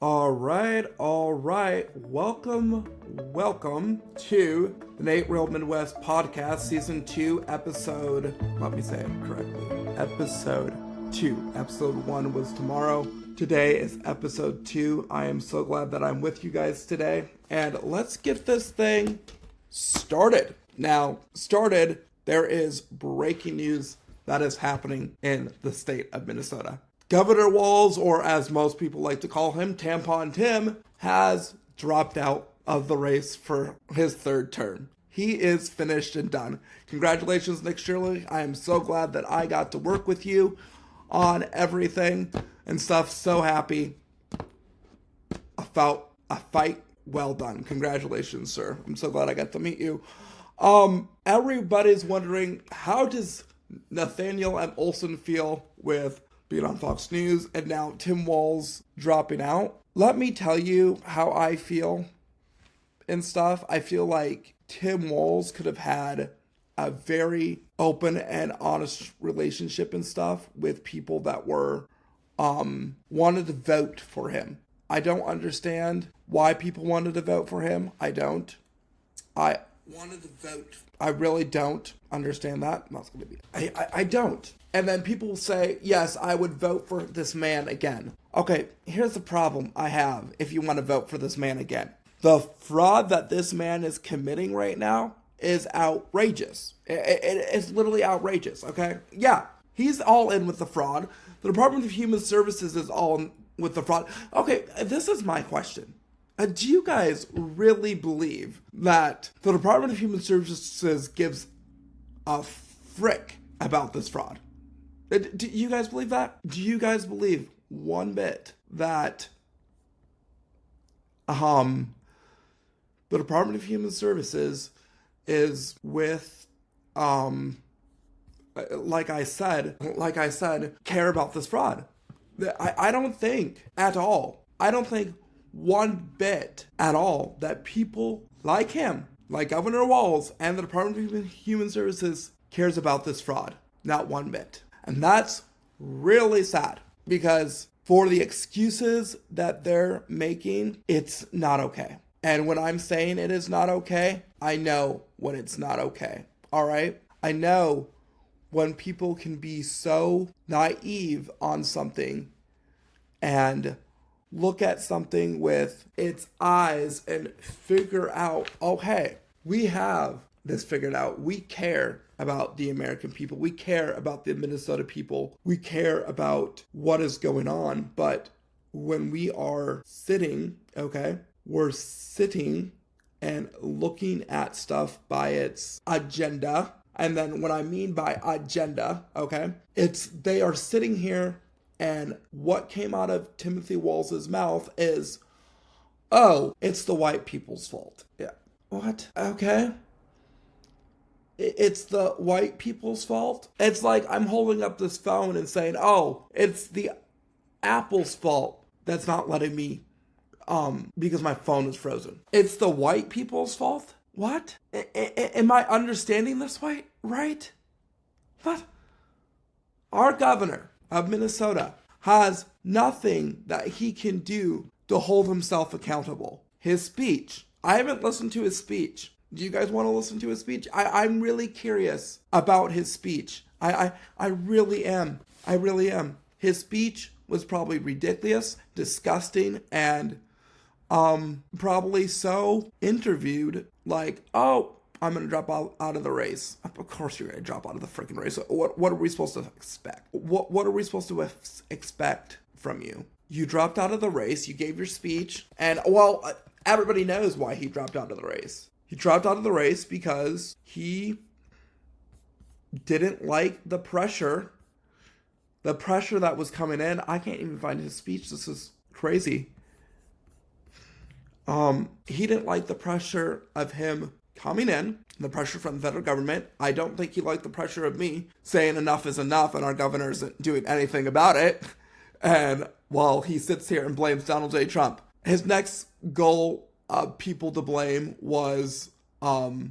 All right. Welcome to the Nate Real Midwest Podcast, Season 2, Episode, let me say it correctly, Episode 2. Episode 1 was tomorrow. Today is Episode 2. I am so glad that I'm with you guys today. And let's get this thing started. Now, there is breaking news that is happening in the state of Minnesota. Governor Walz, or as most people like to call him, Tampon Tim, has dropped out of the race for his third term. He is finished and done. Congratulations, Nick Shirley. I am so glad that I got to work with you on everything and stuff. So happy. I felt a fight well done. Congratulations, sir. I'm so glad I got to meet you. Everybody's wondering, how does Nathaniel M. Olson feel with being on Fox News and now Tim Walz dropping out? Let me tell you how I feel and stuff. I feel like Tim Walz could have had a very open and honest relationship and stuff with people that were wanted to vote for him. I don't understand why people wanted to vote for him. I really don't understand that. I don't. And then people say, yes, I would vote for this man again. Okay, here's the problem I have if you want to vote for this man again. The fraud that this man is committing right now is outrageous. It's literally outrageous, okay? Yeah, he's all in with the fraud. The Department of Human Services is all in with the fraud. Okay, this is my question. Do you guys really believe that the Department of Human Services gives a frick about this fraud? Do you guys believe that? Do you guys believe one bit that the Department of Human Services is with, like I said, care about this fraud? I don't think at all. I don't think one bit at all that people like him, like Governor Walz and the Department of Human Services, cares about this fraud. Not one bit. And that's really sad, because for the excuses that they're making, it's not okay. And when I'm saying it is not okay, I know when it's not okay. All right? I know when people can be so naive on something and look at something with its eyes and figure out, oh, hey, we have this figured out. We care about the American people. We care about the Minnesota people. We care about what is going on. But when we are sitting, okay, we're sitting and looking at stuff by its agenda. And then what I mean by agenda, okay, they are sitting here, and what came out of Timothy Walz's mouth is, oh, it's the white people's fault. Yeah. What? Okay. It's the white people's fault? It's like I'm holding up this phone and saying, oh, it's the Apple's fault that's not letting me, because my phone is frozen. It's the white people's fault? What? Am I understanding this right? What? Our governor of Minnesota has nothing that he can do to hold himself accountable. His speech. I haven't listened to his speech. Do you guys want to listen to his speech? I'm really curious about his speech. I really am. I really am. His speech was probably ridiculous, disgusting, and probably so interviewed like, oh, I'm going to drop out of the race. Of course you're going to drop out of the freaking race. What are we supposed to expect? What are we supposed to expect from you? You dropped out of the race, you gave your speech, and, well, everybody knows why he dropped out of the race. He dropped out of the race because he didn't like the pressure that was coming in. I can't even find his speech. This is crazy. He didn't like the pressure of him coming in, the pressure from the federal government. I don't think he liked the pressure of me saying enough is enough and our governor isn't doing anything about it. And while he sits here and blames Donald J. Trump, his next goal of people to blame was the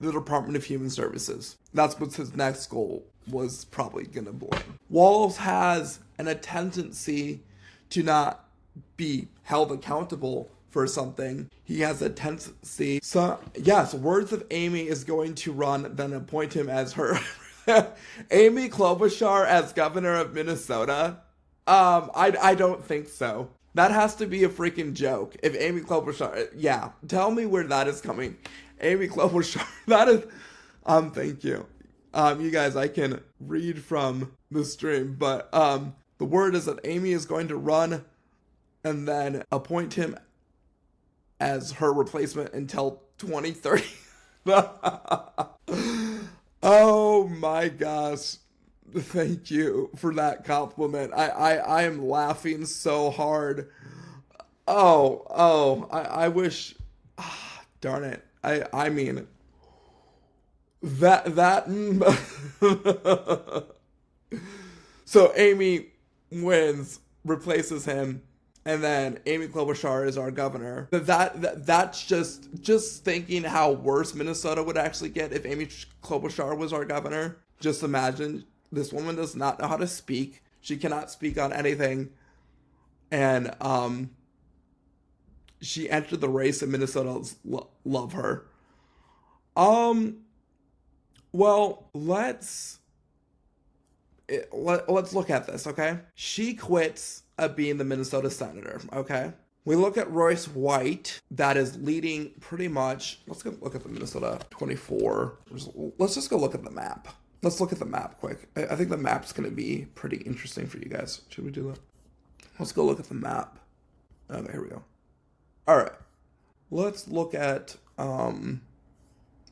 Department of Human Services. That's what his next goal was probably going to blame. Walz has a tendency to not be held accountable for something, he has a tendency. So yes, words of Amy is going to run, then appoint him as her Amy Klobuchar as governor of Minnesota. I don't think so. That has to be a freaking joke. If Amy Klobuchar, yeah, tell me where that is coming. Amy Klobuchar, that is, thank you. You guys, I can read from the stream, but the word is that Amy is going to run and then appoint him as her replacement until 2030. Oh my gosh. Thank you for that compliment. I am laughing so hard. I wish, darn it. I mean, that so Amy wins, replaces him, and then Amy Klobuchar is our governor. That's just thinking how worse Minnesota would actually get if Amy Klobuchar was our governor. Just imagine, this woman does not know how to speak. She cannot speak on anything. And she entered the race, and Minnesotans love her. Well, let's look at this, okay? She quits being the Minnesota senator, okay? We look at Royce White, that is leading pretty much. Let's go look at the Minnesota 24. Let's just go look at the map. Let's look at the map quick. I think the map's going to be pretty interesting for you guys. Should we do that? Let's go look at the map. Okay, here we go. All right. Let's look at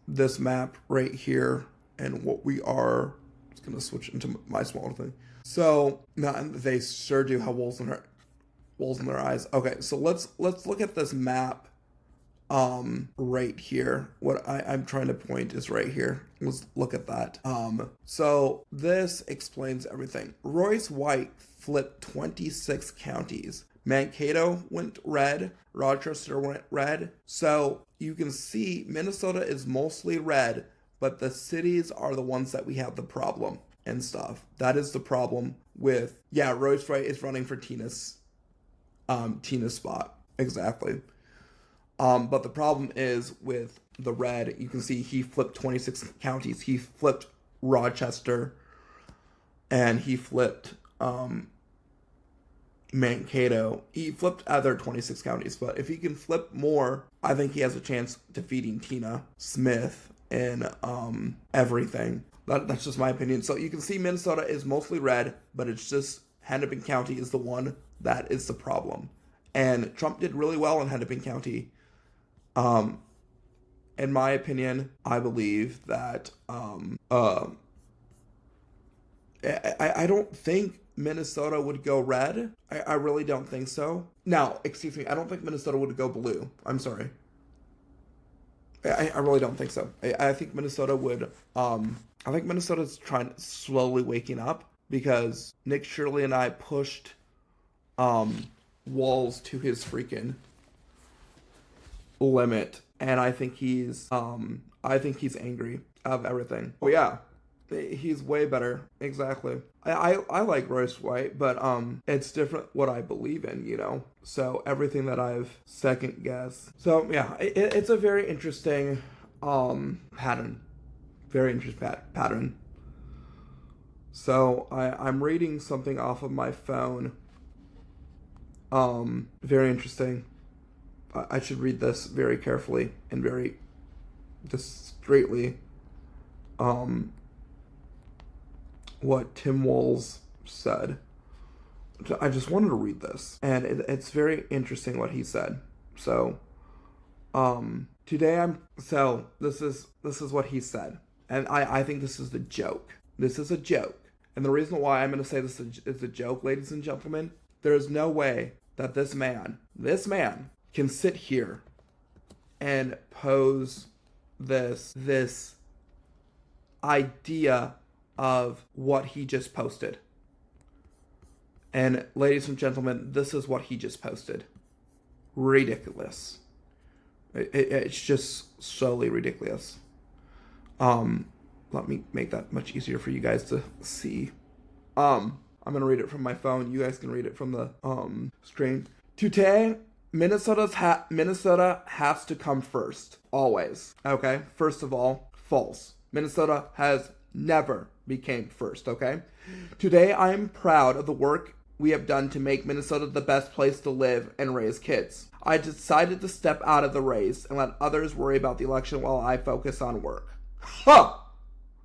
this map right here and what we are. It's going to switch into my smaller thing. So, no, they sure do have wolves in their eyes. Okay, so let's look at this map right here. What I'm trying to point is right here. Let's look at that. So this explains everything. Royce White flipped 26 counties. Mankato went red. Rochester went red. So you can see Minnesota is mostly red, but the cities are the ones that we have the problem and stuff. That is the problem with, Royce White is running for Tina's spot. Exactly. But the problem is with the red, you can see he flipped 26 counties. He flipped Rochester and he flipped Mankato. He flipped other 26 counties, but if he can flip more, I think he has a chance defeating Tina Smith in everything. That's just my opinion. So you can see Minnesota is mostly red, but it's just Hennepin County is the one that is the problem. And Trump did really well in Hennepin County. In my opinion, I believe that I don't think Minnesota would go red. I really don't think so. Now, excuse me, I don't think Minnesota would go blue. I'm sorry. I really don't think so. I think Minnesota would, I think Minnesota's slowly waking up because Nick Shirley and I pushed Walz to his freaking limit, and I think he's angry of everything. Oh yeah, he's way better. Exactly. I like Royce White, but it's different what I believe in, so everything that I've second guessed. So yeah, it's a very interesting pattern. Very interesting pattern. So I'm reading something off of my phone. Very interesting. I should read this very carefully and very discreetly. What Tim Walz said. I just wanted to read this, and it's very interesting what he said. So, this is what he said, and I think this is the joke. This is a joke, and the reason why I'm going to say this is a joke, ladies and gentlemen, there is no way that this man can sit here and pose this idea of what he just posted. And ladies and gentlemen, this is what he just posted. Ridiculous. It's just solely ridiculous. Let me make that much easier for you guys to see. I'm gonna read it from my phone. You guys can read it from the screen. Today, Minnesota has to come first. Always. Okay? First of all, false. Minnesota has never became first, okay? Today, I am proud of the work we have done to make Minnesota the best place to live and raise kids. I decided to step out of the race and let others worry about the election while I focus on work. Huh!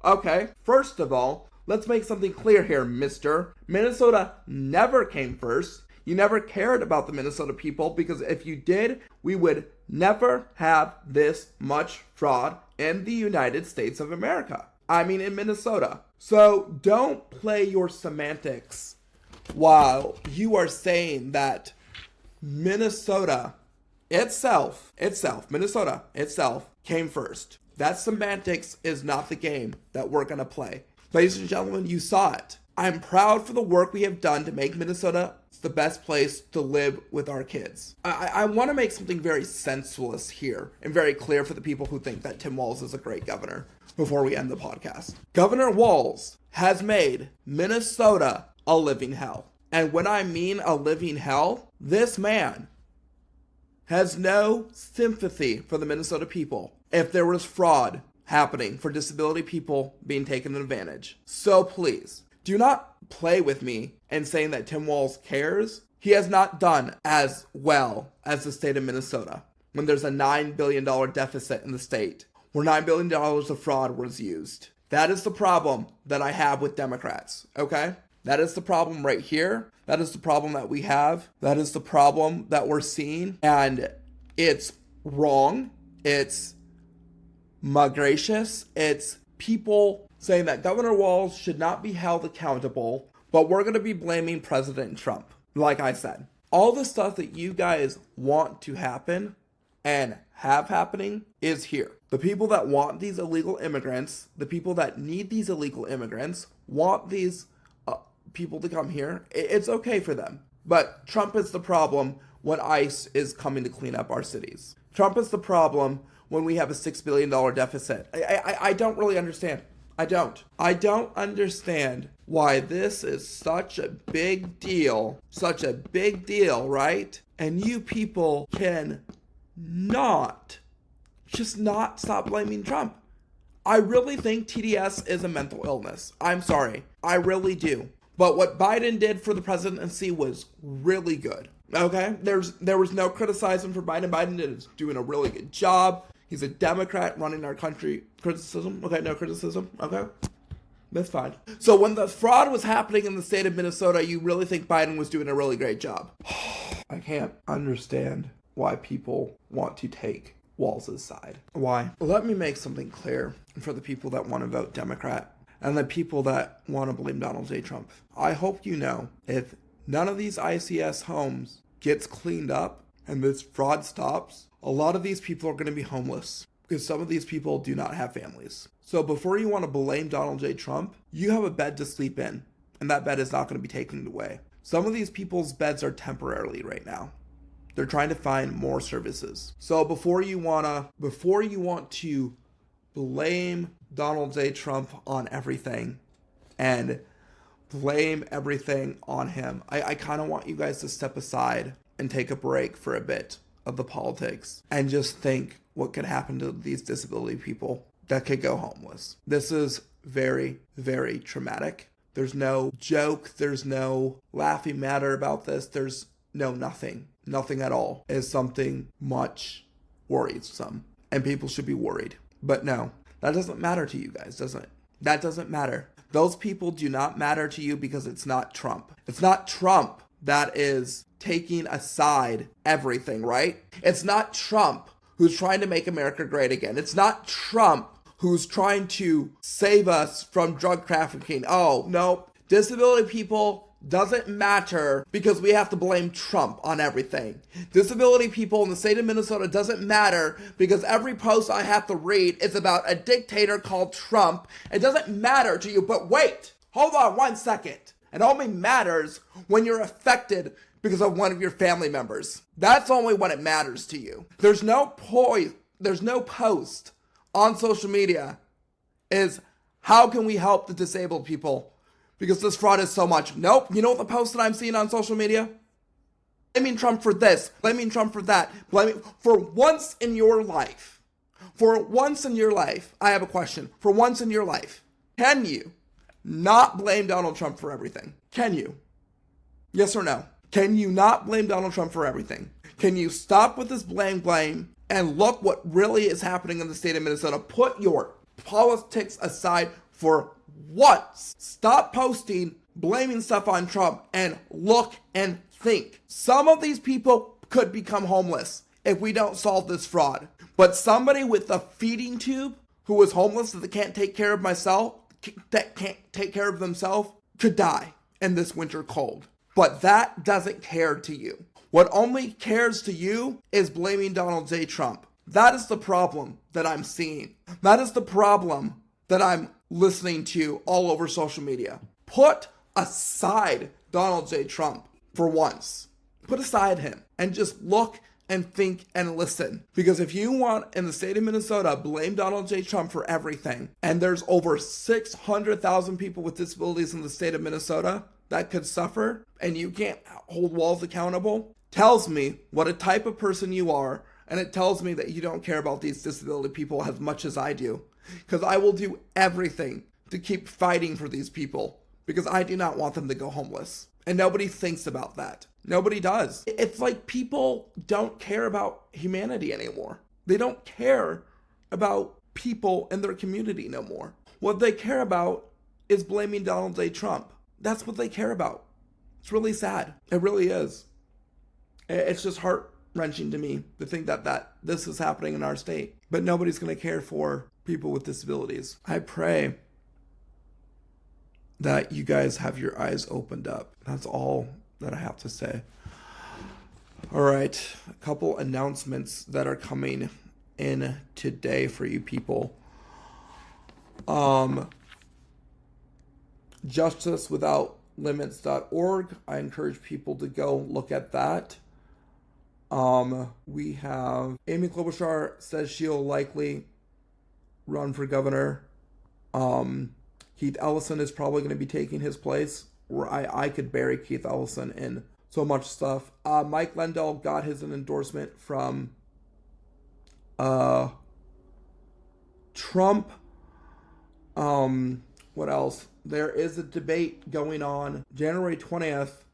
Okay, first of all, let's make something clear here, mister. Minnesota never came first. You never cared about the Minnesota people, because if you did, we would never have this much fraud in the United States of America. I mean, in Minnesota. So don't play your semantics while you are saying that Minnesota itself came first. That semantics is not the game that we're going to play. Ladies and gentlemen, you saw it. I'm proud for the work we have done to make Minnesota the best place to live with our kids. I want to make something very sensuous here and very clear for the people who think that Tim Walz is a great governor before we end the podcast. Governor Walz has made Minnesota a living hell. And when I mean a living hell, this man has no sympathy for the Minnesota people if there was fraud happening for disability people being taken advantage. So please, do not play with me and saying that Tim Walz cares. He has not done as well as the state of Minnesota when there's a $9 billion deficit in the state where $9 billion of fraud was used. That is the problem that I have with Democrats, okay? That is the problem right here. That is the problem that we have. That is the problem that we're seeing. And it's wrong. It's muggracious. It's people saying that Governor Walz should not be held accountable, but we're going to be blaming President Trump. Like I said, all the stuff that you guys want to happen and have happening is here. The people that want these illegal immigrants, the people that need these illegal immigrants, want these people to come here. It's okay for them. But Trump is the problem when ICE is coming to clean up our cities. Trump is the problem when we have a $6 billion deficit. I don't really understand. I don't understand why this is such a big deal, right? And you people can not stop blaming Trump. I really think TDS is a mental illness. I'm sorry. I really do. But what Biden did for the presidency was really good. Okay? There was no criticizing for Biden. Biden is doing a really good job. He's a Democrat running our country. Criticism? Okay, no criticism. Okay. That's fine. So when the fraud was happening in the state of Minnesota, you really think Biden was doing a really great job? I can't understand why people want to take Walz's side. Why? Let me make something clear for the people that want to vote Democrat and the people that want to blame Donald J. Trump. I hope you know, if none of these ICS homes gets cleaned up and this fraud stops, a lot of these people are going to be homeless because some of these people do not have families. So before you want to blame Donald J. Trump, you have a bed to sleep in, and that bed is not going to be taken away. Some of these people's beds are temporarily right now. They're trying to find more services. So before you want to blame Donald J. Trump on everything and blame everything on him, I kind of want you guys to step aside and take a break for a bit of the politics and just think what could happen to these disability people that could go homeless. This is very, very traumatic. There's no joke. There's no laughing matter about this. There's no nothing. Nothing at all is something much worrisome. And people should be worried. But no, that doesn't matter to you guys, doesn't it? That doesn't matter. Those people do not matter to you because it's not Trump. It's not Trump that is taking aside everything, right? It's not Trump who's trying to make America great again. It's not Trump who's trying to save us from drug trafficking. Oh, no. Disability people doesn't matter because we have to blame Trump on everything. Disability people in the state of Minnesota doesn't matter because every post I have to read is about a dictator called Trump. It doesn't matter to you, but wait, hold on 1 second. It only matters when you're affected because of one of your family members. That's only when it matters to you. There's no post on social media is how can we help the disabled people because this fraud is so much. Nope. You know what the post that I'm seeing on social media? blaming Trump for this, blaming Trump for that, blaming for once in your life. For once in your life, I have a question. For once in your life, can you not blame Donald Trump for everything? Can you? Yes or no? Can you not blame Donald Trump for everything? Can you stop with this blame, and look what really is happening in the state of Minnesota? Put your politics aside for once. Stop posting, blaming stuff on Trump, and look and think. Some of these people could become homeless if we don't solve this fraud. But somebody with a feeding tube who is homeless that can't take care of themselves could die in this winter cold. But that doesn't care to you. What only cares to you is blaming Donald J. Trump. That is the problem that I'm seeing. That is the problem that I'm listening to all over social media. Put aside Donald J. Trump for once. Put aside him and just look and think and listen. Because if you want, in the state of Minnesota, blame Donald J. Trump for everything, and there's over 600,000 people with disabilities in the state of Minnesota that could suffer, and you can't hold Walz accountable, tells me what a type of person you are, and it tells me that you don't care about these disability people as much as I do. Because I will do everything to keep fighting for these people, because I do not want them to go homeless. And nobody thinks about that. Nobody does. It's like people don't care about humanity anymore. They don't care about people in their community no more. What they care about is blaming Donald J. Trump. That's what they care about. It's really sad. It really is. It's just heart-wrenching to me to think that this is happening in our state. But nobody's going to care for people with disabilities. I pray that you guys have your eyes opened up. That's all that I have to say. All right, a couple announcements that are coming in today for you people. justicewithoutlimits.org. I encourage people to go look at that. We have Amy Klobuchar says she'll likely run for governor. Keith Ellison is probably going to be taking his place, where I could bury Keith Ellison in so much stuff. Mike Lindell got his endorsement from Trump. What else? There is a debate going on January 20th,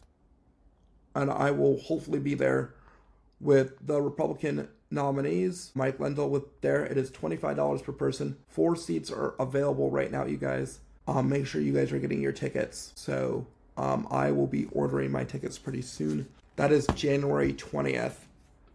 and I will hopefully be there with the Republican nominees. Mike Lindell with there. It is $25 per person. 4 seats are available right now, you guys. Make sure you guys are getting your tickets. So I will be ordering my tickets pretty soon. That is January 20th.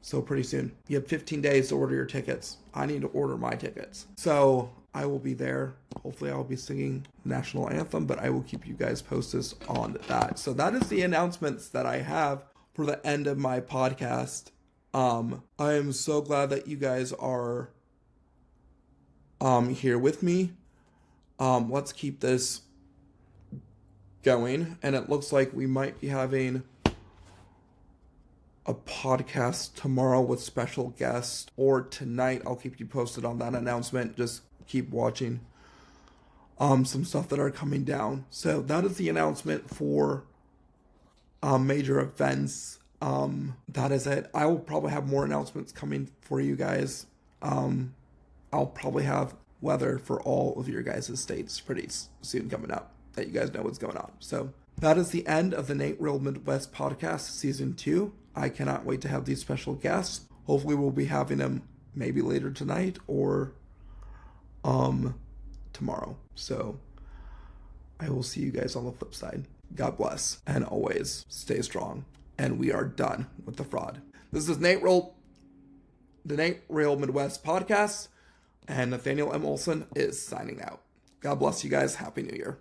So pretty soon. You have 15 days to order your tickets. I need to order my tickets. So I will be there. Hopefully I'll be singing the national anthem, but I will keep you guys posted on that. So that is the announcements that I have for the end of my podcast. I am so glad that you guys are here with me. Let's keep this going. And it looks like we might be having a podcast tomorrow with special guests, or tonight. I'll keep you posted on that announcement. Just keep watching some stuff that are coming down. So that is the announcement for major events. That is it. I will probably have more announcements coming for you guys. I'll probably have weather for all of your guys' states pretty soon coming up, that you guys know what's going on. So that is the end of the Nate Real Midwest podcast season 2. I cannot wait to have these special guests. Hopefully we'll be having them maybe later tonight or tomorrow. So I will see you guys on the flip side. God bless, and always stay strong. And we are done with the fraud. This is the Nate Real Midwest podcast, and Nathaniel M. Olson is signing out. God bless you guys. Happy New Year.